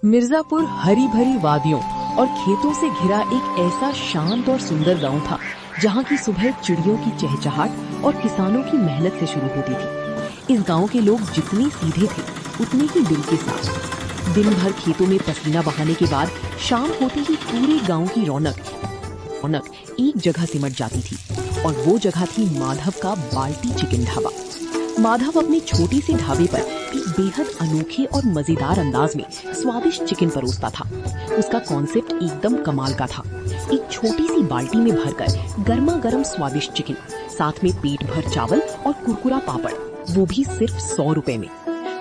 मिर्जापुर हरी भरी वादियों और खेतों से घिरा एक ऐसा शांत और सुंदर गांव था जहां की सुबह चिड़ियों की चहचहाट और किसानों की मेहनत से शुरू होती थी। इस गांव के लोग जितने सीधे थे उतने ही दिल के साथ। दिन भर खेतों में पसीना बहाने के बाद शाम होते ही पूरे गांव की रौनक एक जगह सिमट जाती थी और वो जगह थी माधव का बाल्टी चिकन ढाबा। माधव अपने छोटे से ढाबे पर एक बेहद अनोखे और मजेदार अंदाज में स्वादिष्ट चिकन परोसता था। उसका कॉन्सेप्ट एकदम कमाल का था। एक छोटी सी बाल्टी में भरकर गर्मा गर्म स्वादिष्ट चिकन, साथ में पेट भर चावल और कुरकुरा पापड़, वो भी सिर्फ 100 रुपए में।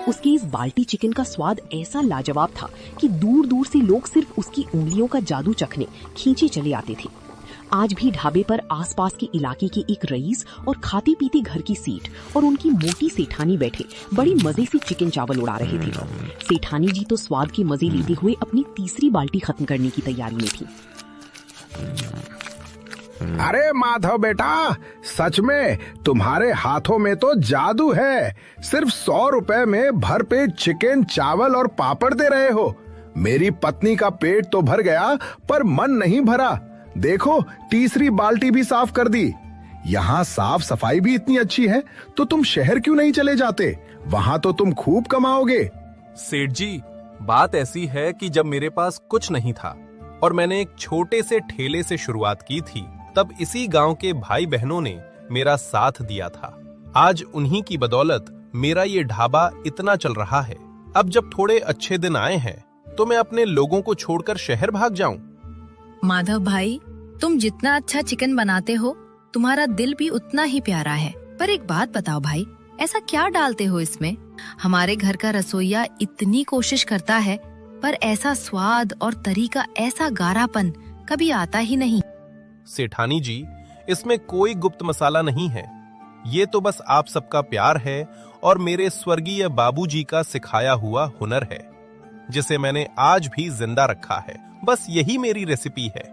उसके इस बाल्टी चिकन का स्वाद ऐसा लाजवाब था कि दूर दूर से लोग सिर्फ उसकी उंगलियों का जादू चखने खींचे चले आते थे। आज भी ढाबे पर आसपास के इलाके के एक रईस और खाती पीती घर की सेठ और उनकी मोटी सेठानी बैठे बड़ी मजे से चिकन चावल उड़ा रहे थे। सेठानी जी तो स्वाद के मजे लेते हुए अपनी तीसरी बाल्टी खत्म करने की तैयारी में थी। अरे माधव बेटा, सच में तुम्हारे हाथों में तो जादू है। सिर्फ 100 रुपए में भरपेट चिकन, चावल और पापड़ दे रहे हो। मेरी पत्नी का पेट तो भर गया पर मन नहीं भरा। देखो, तीसरी बाल्टी भी साफ कर दी। यहाँ साफ सफाई भी इतनी अच्छी है तो तुम शहर क्यों नहीं चले जाते? वहाँ तो तुम खूब कमाओगे। सेठ जी, बात ऐसी है कि जब मेरे पास कुछ नहीं था और मैंने एक छोटे से ठेले से शुरुआत की थी, तब इसी गांव के भाई बहनों ने मेरा साथ दिया था। आज उन्हीं की बदौलत मेरा ये ढाबा इतना चल रहा है। अब जब थोड़े अच्छे दिन आए हैं तो मैं अपने लोगों को छोड़कर शहर भाग जाऊं? माधव भाई, तुम जितना अच्छा चिकन बनाते हो, तुम्हारा दिल भी उतना ही प्यारा है। पर एक बात बताओ भाई, ऐसा क्या डालते हो इसमें? हमारे घर का रसोइया इतनी कोशिश करता है पर ऐसा स्वाद और तरीका, ऐसा गाढ़ापन कभी आता ही नहीं। सेठानी जी, इसमें कोई गुप्त मसाला नहीं है। ये तो बस आप सबका प्यार है और मेरे स्वर्गीय बाबूजी का सिखाया हुआ हुनर है, जिसे मैंने आज भी जिंदा रखा है। बस यही मेरी रेसिपी है।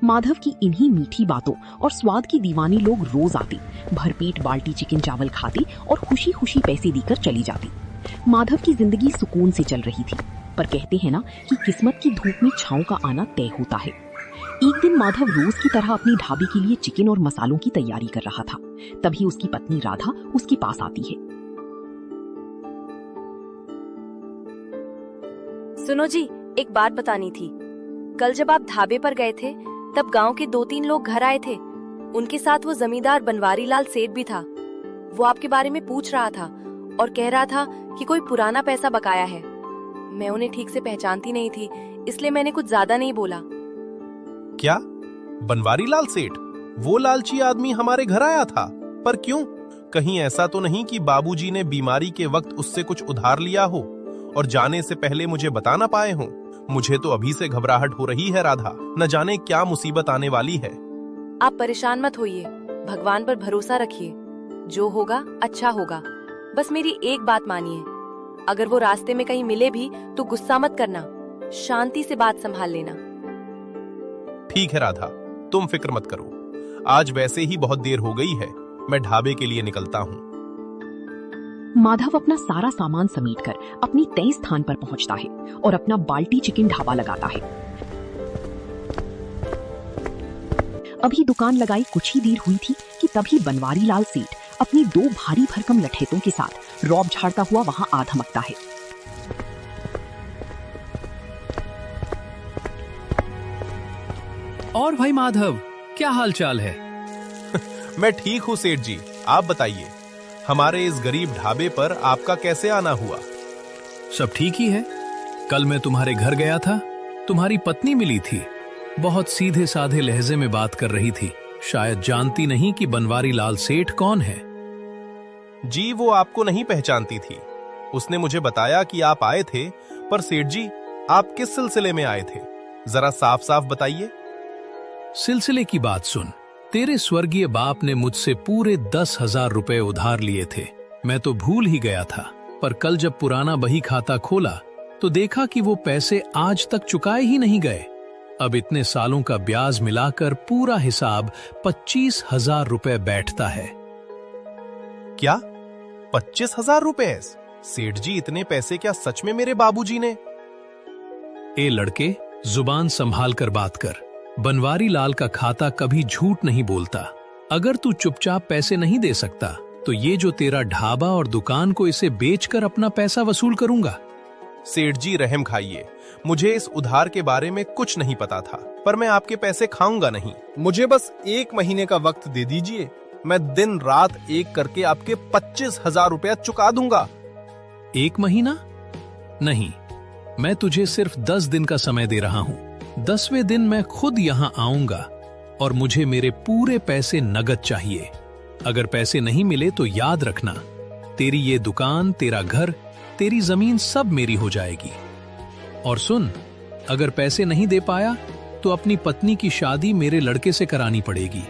माधव की इन्हीं मीठी बातों और स्वाद की दीवानी लोग रोज आते, भरपेट बाल्टी चिकन चावल खाते और खुशी खुशी पैसे देकर चली जाती। माधव की जिंदगी सुकून से चल रही थी, पर कहते हैं ना कि किस्मत की धूप में छांव का आना तय होता है। एक दिन माधव रोज की तरह अपनी ढाबे के लिए चिकन और मसालों की तैयारी कर रहा था। तभी उसकी पत्नी राधा उसके पास आती है। सुनो जी, एक बात बतानी थी। कल जब आप ढाबे पर गए थे तब गांव के 2-3 लोग घर आए थे। उनके साथ वो जमींदार बनवारी लाल सेठ भी था। वो आपके बारे में पूछ रहा था और कह रहा था कि कोई पुराना पैसा बकाया है। मैं उन्हें ठीक से पहचानती नहीं थी, इसलिए मैंने कुछ ज्यादा नहीं बोला। क्या बनवारी लाल सेठ? वो लालची आदमी हमारे घर आया था? पर क्यों? कहीं ऐसा तो नहीं कि बाबूजी ने बीमारी के वक्त उससे कुछ उधार लिया हो और जाने से पहले मुझे बता ना पाए हों? मुझे तो अभी से घबराहट हो रही है राधा, न जाने क्या मुसीबत आने वाली है। आप परेशान मत होइए, भगवान पर भरोसा रखिए। जो होगा अच्छा होगा। बस मेरी एक बात मानिए, अगर वो रास्ते में कहीं मिले भी तो गुस्सा मत करना, शांति से बात संभाल लेना। ठीक है राधा, तुम फिक्र मत करो। आज वैसे ही बहुत देर हो गई है, मैं ढाबे के लिए निकलता हूँ। माधव अपना सारा सामान समेटकर अपनी तय स्थान पर पहुंचता है और अपना बाल्टी चिकन ढाबा लगाता है। अभी दुकान लगाई कुछ ही देर हुई थी कि तभी बनवारी लाल सेठ अपनी 2 भारी भरकम लठेतों के साथ रौब झाड़ता हुआ वहां आ धमकता है। और भाई माधव, क्या हाल चाल है? मैं ठीक हूँ सेठ जी, आप बताइए, हमारे इस गरीब ढाबे पर आपका कैसे आना हुआ? सब ठीक ही है। कल मैं तुम्हारे घर गया था, तुम्हारी पत्नी मिली थी। बहुत सीधे साधे लहजे में बात कर रही थी। शायद जानती नहीं कि बनवारी लाल सेठ कौन है। जी, वो आपको नहीं पहचानती थी। उसने मुझे बताया कि आप आए थे, पर सेठ जी, आप किस सिलसिले में आए थे? जरा साफ साफ बताइए। सिलसिले की बात सुन। तेरे स्वर्गीय बाप ने मुझसे पूरे 10,000 रुपए उधार लिए थे। मैं तो भूल ही गया था, पर कल जब पुराना बही खाता खोला तो देखा कि वो पैसे आज तक चुकाए ही नहीं गए। अब इतने सालों का ब्याज मिलाकर पूरा हिसाब 25,000 रुपए बैठता है। क्या 25,000 रुपए? सेठ जी, इतने पैसे क्या सच में मेरे बाबूजी ने? ए लड़के, जुबान संभाल कर बात कर। बनवारी लाल का खाता कभी झूठ नहीं बोलता। अगर तू चुपचाप पैसे नहीं दे सकता तो ये जो तेरा ढाबा और दुकान को इसे बेचकर अपना पैसा वसूल करूंगा। सेठ जी, रहम खाइए। मुझे इस उधार के बारे में कुछ नहीं पता था, पर मैं आपके पैसे खाऊंगा नहीं। मुझे बस 1 महीने का वक्त दे दीजिए। मैं दिन रात एक करके आपके 25,000 रुपया चुका दूंगा। 1 महीना नहीं, मैं तुझे सिर्फ 10 दिन का समय दे रहा हूं। 10वें दिन मैं खुद यहां आऊंगा और मुझे मेरे पूरे पैसे नगद चाहिए। अगर पैसे नहीं मिले तो याद रखना, तेरी ये दुकान, तेरा घर, तेरी जमीन सब मेरी हो जाएगी। और सुन, अगर पैसे नहीं दे पाया तो अपनी पत्नी की शादी मेरे लड़के से करानी पड़ेगी।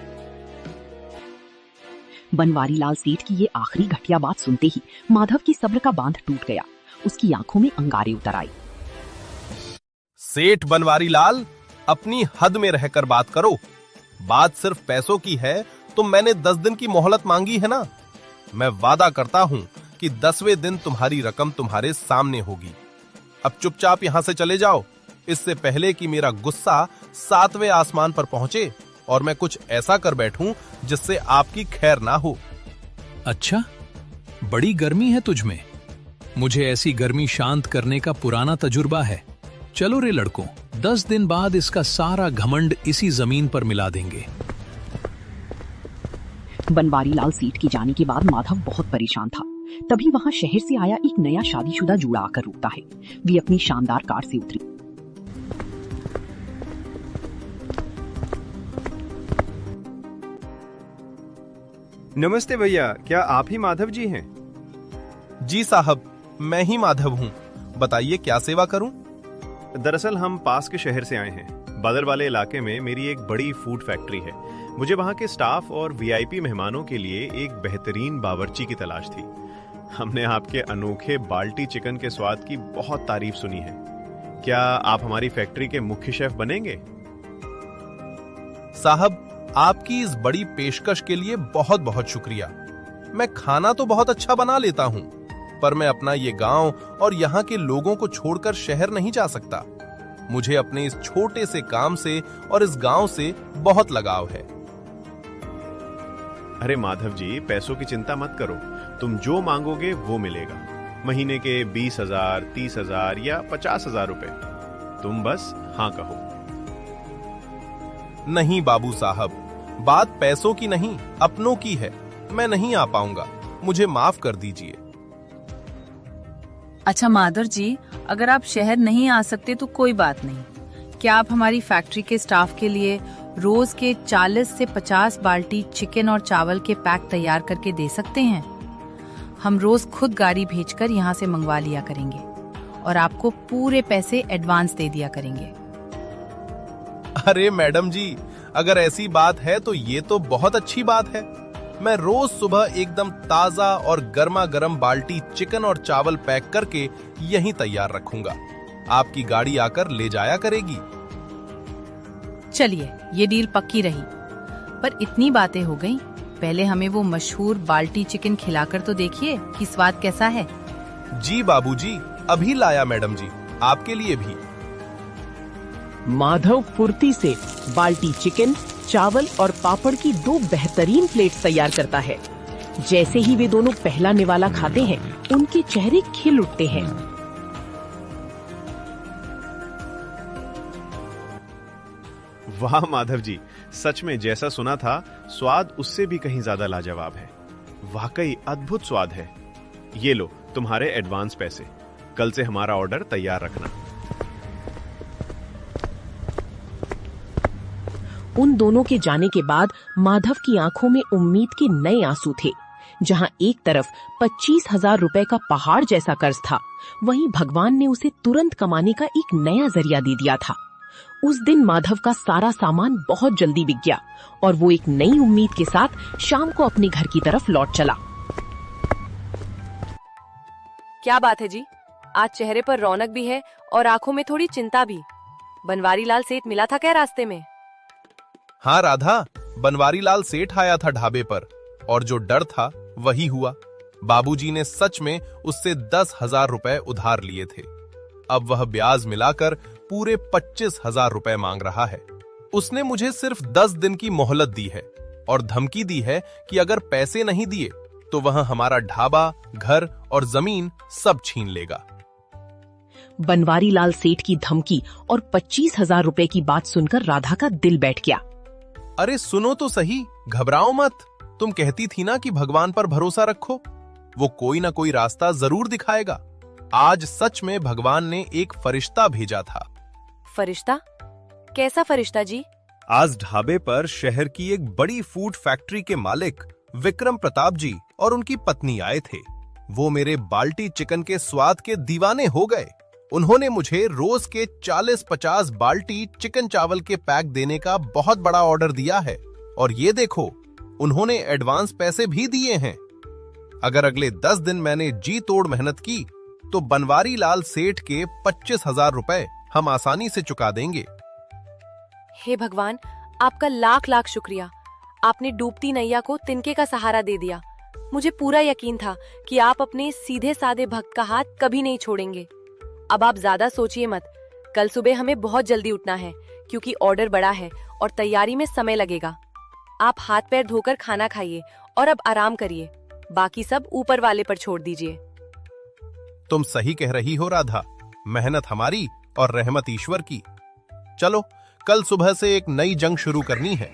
बनवारी लाल सेठ की ये आखिरी घटिया बात सुनते ही माधव की सब्र का बांध टूट गया। उसकी आंखों में अंगारे उतर आए। सेठ बनवारी लाल, अपनी हद में रहकर बात करो। बात सिर्फ पैसों की है तो मैंने 10 दिन की मोहलत मांगी है ना। मैं वादा करता हूं कि 10वें दिन तुम्हारी रकम तुम्हारे सामने होगी। अब चुपचाप यहां से चले जाओ, इससे पहले कि मेरा गुस्सा 7वें आसमान पर पहुंचे और मैं कुछ ऐसा कर बैठूं जिससे आपकी खैर ना हो। अच्छा, बड़ी गर्मी है तुझ में। मुझे ऐसी गर्मी शांत करने का पुराना तजुर्बा है। चलो रे लड़कों, 10 दिन बाद इसका सारा घमंड इसी जमीन पर मिला देंगे। बनवारी लाल सेठ के जाने के बाद माधव बहुत परेशान था। तभी वहां शहर से आया एक नया शादीशुदा जूड़ा आकर रुकता है। वे अपनी शानदार कार से उतरी। नमस्ते भैया, क्या आप ही माधव जी हैं? जी साहब, मैं ही माधव हूं। बताइए क्या सेवा करूं? दरअसल हम पास के शहर से आए हैं। बदर वाले इलाके में मेरी एक बड़ी फूड फैक्ट्री है। मुझे वहां के स्टाफ और वीआईपी मेहमानों के लिए एक बेहतरीन बावर्ची की तलाश थी। हमने आपके अनोखे बाल्टी चिकन के स्वाद की बहुत तारीफ सुनी है। क्या आप हमारी फैक्ट्री के मुख्य शेफ बनेंगे? साहब, आपकी इस बड़ी पेशकश के लिए बहुत बहुत शुक्रिया। मैं खाना तो बहुत अच्छा बना लेता हूं, पर मैं अपना ये गांव और यहाँ के लोगों को छोड़कर शहर नहीं जा सकता। मुझे अपने इस छोटे से काम से और इस गांव से बहुत लगाव है। अरे माधव जी, पैसों की चिंता मत करो। तुम जो मांगोगे वो मिलेगा। महीने के 20,000, 30,000 या 50,000 रुपए। तुम बस हाँ कहो। नहीं बाबू साहब, बात पैसों की नहीं, अपनों की है। मैं नहीं आ पाऊंगा, मुझे माफ कर दीजिए। अच्छा माधव जी, अगर आप शहर नहीं आ सकते तो कोई बात नहीं। क्या आप हमारी फैक्ट्री के स्टाफ के लिए रोज के 40 से 50 बाल्टी चिकन और चावल के पैक तैयार करके दे सकते हैं? हम रोज खुद गाड़ी भेजकर यहाँ से मंगवा लिया करेंगे और आपको पूरे पैसे एडवांस दे दिया करेंगे। अरे मैडम जी, अगर ऐसी बात है तो ये तो बहुत अच्छी बात है। मैं रोज सुबह एकदम ताजा और गर्मा गर्म बाल्टी चिकन और चावल पैक करके यहीं तैयार रखूंगा। आपकी गाड़ी आकर ले जाया करेगी। चलिए, ये डील पक्की रही। पर इतनी बातें हो गईं, पहले हमें वो मशहूर बाल्टी चिकन खिलाकर तो देखिए कि स्वाद कैसा है। जी बाबूजी, अभी लाया मैडम जी, आपके लिए भी। माधव फुर्ती से बाल्टी चिकन, चावल और पापड़ की 2 बेहतरीन प्लेट्स तैयार करता है। जैसे ही वे दोनों पहला निवाला खाते हैं, उनके चेहरे खिल उठते हैं। वाह माधव जी, सच में जैसा सुना था, स्वाद उससे भी कहीं ज्यादा लाजवाब है। वाकई अद्भुत स्वाद है। ये लो तुम्हारे एडवांस पैसे। कल से हमारा ऑर्डर तैयार रखना। उन दोनों के जाने के बाद माधव की आंखों में उम्मीद के नए आंसू थे। जहां एक तरफ 25,000 रुपए का पहाड़ जैसा कर्ज था, वहीं भगवान ने उसे तुरंत कमाने का एक नया जरिया दे दिया था। उस दिन माधव का सारा सामान बहुत जल्दी बिक गया और वो एक नई उम्मीद के साथ शाम को अपने घर की तरफ लौट चला। क्या बात है जी, आज चेहरे पर रौनक भी है और आंखों में थोड़ी चिंता भी। बनवारी लाल सेठ मिला था क्या रास्ते में? हाँ राधा, बनवारी लाल सेठ आया था ढाबे पर और जो डर था वही हुआ। बाबूजी ने सच में उससे 10,000 रुपए उधार लिए थे। अब वह ब्याज मिलाकर पूरे 25,000 रुपए मांग रहा है। उसने मुझे सिर्फ 10 दिन की मोहलत दी है और धमकी दी है कि अगर पैसे नहीं दिए तो वह हमारा ढाबा, घर और जमीन सब छीन लेगा। बनवारी लाल सेठ की धमकी और 25,000 रुपए की बात सुनकर राधा का दिल बैठ गया। अरे सुनो तो सही, घबराओ मत। तुम कहती थी ना कि भगवान पर भरोसा रखो, वो कोई ना कोई रास्ता जरूर दिखाएगा। आज सच में भगवान ने एक फरिश्ता भेजा था। फरिश्ता? कैसा फरिश्ता जी? आज ढाबे पर शहर की एक बड़ी फूड फैक्ट्री के मालिक विक्रम प्रताप जी और उनकी पत्नी आए थे। वो मेरे बाल्टी चिकन के स्वाद के दीवाने हो गए। उन्होंने मुझे रोज के 40-50 बाल्टी चिकन चावल के पैक देने का बहुत बड़ा ऑर्डर दिया है और ये देखो, उन्होंने एडवांस पैसे भी दिए हैं। अगर अगले 10 दिन मैंने जी तोड़ मेहनत की तो बनवारी लाल सेठ के 25,000 रुपए हम आसानी से चुका देंगे। हे भगवान, आपका लाख लाख शुक्रिया। आपने डूबती नैया को तिनके का सहारा दे दिया। मुझे पूरा यकीन था कि आप अपने सीधे साधे भक्त का हाथ कभी नहीं छोड़ेंगे। अब आप ज्यादा सोचिए मत। कल सुबह हमें बहुत जल्दी उठना है क्योंकि ऑर्डर बड़ा है और तैयारी में समय लगेगा। आप हाथ पैर धोकर खाना खाइए और अब आराम करिए। बाकी सब ऊपर वाले पर छोड़ दीजिए। तुम सही कह रही हो राधा, मेहनत हमारी और रहमत ईश्वर की। चलो, कल सुबह से एक नई जंग शुरू करनी है।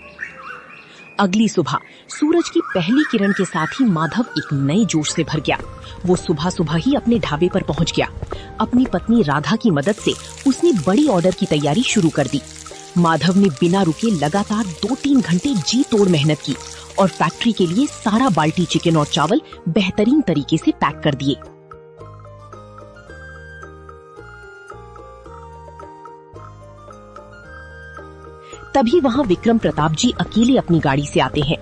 अगली सुबह सूरज की पहली किरण के साथ ही माधव एक नए जोश से भर गया। वो सुबह सुबह ही अपने ढाबे पर पहुंच गया। अपनी पत्नी राधा की मदद से उसने बड़ी ऑर्डर की तैयारी शुरू कर दी। माधव ने बिना रुके लगातार 2-3 घंटे जी तोड़ मेहनत की और फैक्ट्री के लिए सारा बाल्टी चिकन और चावल बेहतरीन तरीके से पैक कर दिए। तभी वहां विक्रम प्रताप जी अकेले अपनी गाड़ी से आते हैं।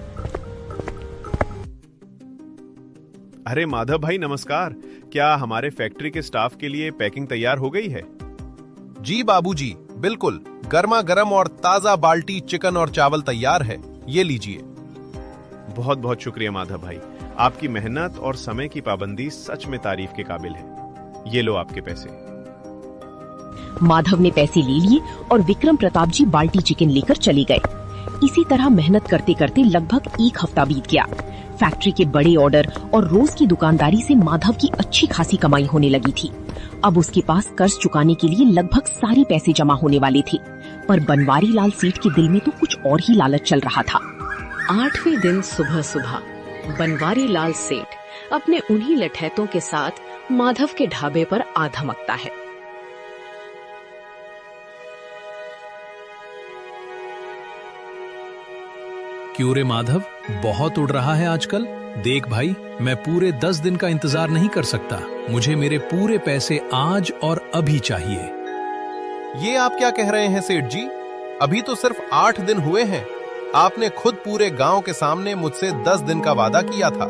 अरे माधव भाई नमस्कार, क्या हमारे फैक्ट्री के स्टाफ के लिए पैकिंग तैयार हो गई है? जी बाबूजी, बिल्कुल। गर्मा गर्म और ताजा बाल्टी चिकन और चावल तैयार है, ये लीजिए। बहुत बहुत शुक्रिया माधव भाई, आपकी मेहनत और समय की पाबंदी सच में तारीफ के काबिल है। ये लो आपके पैसे। माधव ने पैसे ले लिए और विक्रम प्रताप जी बाल्टी चिकन लेकर चले गए। इसी तरह मेहनत करते करते लगभग 1 हफ्ता बीत गया। फैक्ट्री के बड़े ऑर्डर और रोज की दुकानदारी से माधव की अच्छी खासी कमाई होने लगी थी। अब उसके पास कर्ज चुकाने के लिए लगभग सारे पैसे जमा होने वाले थे। पर बनवारी लाल सेठ के दिल में तो कुछ और ही लालच चल रहा था। 8वें दिन सुबह सुबह बनवारी लाल सेठ अपने उन्हीं लठैतों के साथ माधव के ढाबे पर आ धमकता है। क्यों रे माधव, बहुत उड़ रहा है आजकल। देख भाई, मैं पूरे 10 दिन का इंतजार नहीं कर सकता। मुझे मेरे पूरे पैसे आज और अभी चाहिए। ये आप क्या कह रहे हैं सेठ जी? अभी तो सिर्फ 8 दिन हुए हैं। आपने खुद पूरे गांव के सामने मुझसे 10 दिन का वादा किया था।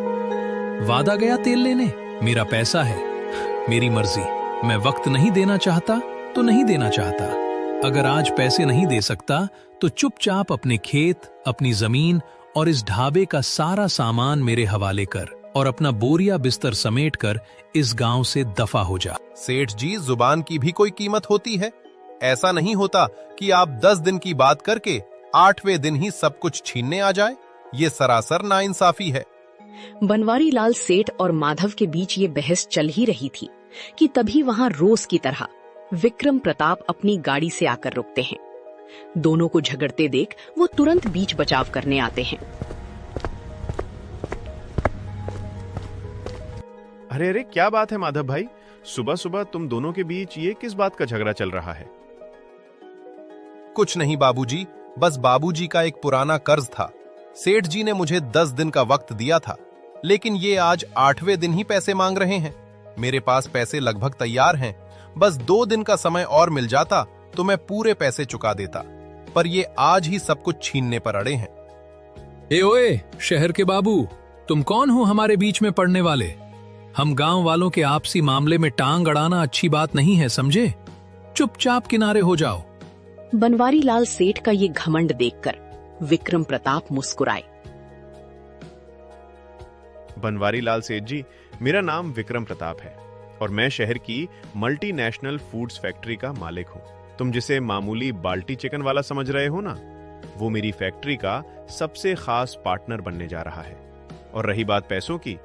वादा गया तेल लेने? मेरा पैसा है, मेरी मर्जी। मैं वक्त नहीं देना चाहता तो नहीं देना चाहता। अगर आज पैसे नहीं दे सकता तो चुपचाप अपने खेत, अपनी जमीन और इस ढाबे का सारा सामान मेरे हवाले कर और अपना बोरिया बिस्तर समेट कर इस गांव से दफा हो जा। सेठ जी, जुबान की भी कोई कीमत होती है। ऐसा नहीं होता कि आप 10 दिन की बात करके 8वें दिन ही सब कुछ छीनने आ जाए। ये सरासर नाइंसाफी है। बनवारी लाल सेठ और माधव के बीच ये बहस चल ही रही थी कि तभी वहां रोज की तरह विक्रम प्रताप अपनी गाड़ी से आकर रुकते हैं। दोनों को झगड़ते देख वो तुरंत बीच बचाव करने आते हैं। अरे अरे, क्या बात है माधव भाई, सुबह सुबह तुम दोनों के बीच ये किस बात का झगड़ा चल रहा है? कुछ नहीं बाबूजी, बस बाबूजी का एक पुराना कर्ज था। सेठ जी ने मुझे 10 दिन का वक्त दिया था, लेकिन ये आज 8वें दिन ही पैसे मांग रहे हैं। मेरे पास पैसे लगभग तैयार हैं। बस 2 दिन का समय और मिल जाता तो मैं पूरे पैसे चुका देता, पर ये आज ही सब कुछ छीनने पर अड़े हैं। ए ओए, शहर के बाबू, तुम कौन हो हमारे बीच में पड़ने वाले? हम गांव वालों के आपसी मामले में टांग अड़ाना अच्छी बात नहीं है, समझे? चुपचाप किनारे हो जाओ। बनवारी लाल सेठ का ये घमंड देखकर विक्रम प्रताप मुस्कुराए। बनवारी लाल सेठ जी, मेरा नाम विक्रम प्रताप है और मैं शहर की मल्टीनेशनल फूड्स फैक्ट्री का मालिक हूँ। तुम जिसे मामूली बाल्टी चिकन वाला समझ रहे हो ना, वो मेरी फैक्ट्री का सबसे खास पार्टनर बनने जा रहा है। और रही बात पैसों की,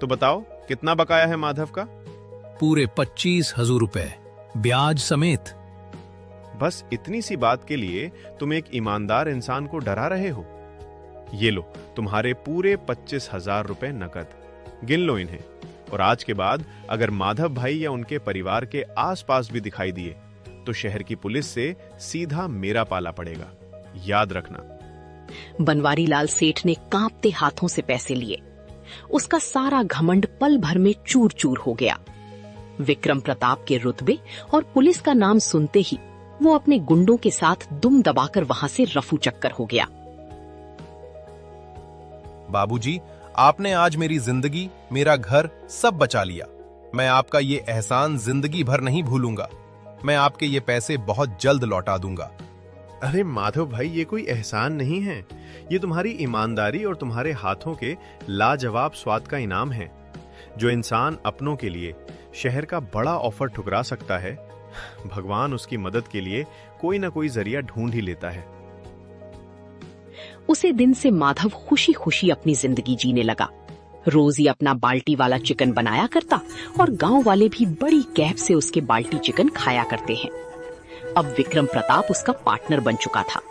तो बताओ कितना बकाया है माधव का? पूरे 25,000 रुपए, ब्याज समेत। बस इतनी सी बात के लिए तुम एक ईमानदार इंसान को डरा रहे हो? ये लो तुम्हारे पूरे 25,000 रुपए नकद, गिन लो इन्हें। और आज के बाद अगर माधव भाई या उनके परिवार के आसपास भी दिखाई दिए तो शहर की पुलिस से सीधा मेरा पाला पड़ेगा, याद रखना। बनवारी लाल सेठ ने कांपते हाथों से पैसे लिए। उसका सारा घमंड पल भर में चूर चूर हो गया। विक्रम प्रताप के रुतबे और पुलिस का नाम सुनते ही वो अपने गुंडों के साथ दुम दबाकर वहां से रफू चक्कर हो गया। बाबूजी, आपने आज मेरी जिंदगी, मेरा घर सब बचा लिया। मैं आपका ये एहसान जिंदगी भर नहीं भूलूंगा। मैं आपके ये पैसे बहुत जल्द लौटा दूंगा। अरे माधव भाई, ये कोई एहसान नहीं है, ये तुम्हारी ईमानदारी और तुम्हारे हाथों के लाजवाब स्वाद का इनाम है। जो इंसान अपनों के लिए शहर का बड़ा ऑफर ठुकरा सकता है, भगवान उसकी मदद के लिए कोई ना कोई जरिया ढूंढ ही लेता है। उसे दिन से माधव खुशी खुशी अपनी जिंदगी जीने लगा। रोज ही अपना बाल्टी वाला चिकन बनाया करता और गांव वाले भी बड़ी कैफ से उसके बाल्टी चिकन खाया करते हैं। अब विक्रम प्रताप उसका पार्टनर बन चुका था।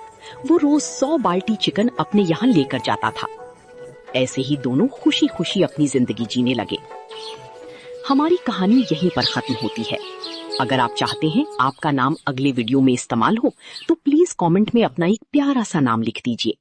वो रोज 100 बाल्टी चिकन अपने यहाँ लेकर जाता था। ऐसे ही दोनों खुशी खुशी अपनी जिंदगी जीने लगे। हमारी कहानी यहीं पर खत्म होती है। अगर आप चाहते हैं आपका नाम अगले वीडियो में इस्तेमाल हो तो प्लीज कमेंट में अपना एक प्यारा सा नाम लिख दीजिए।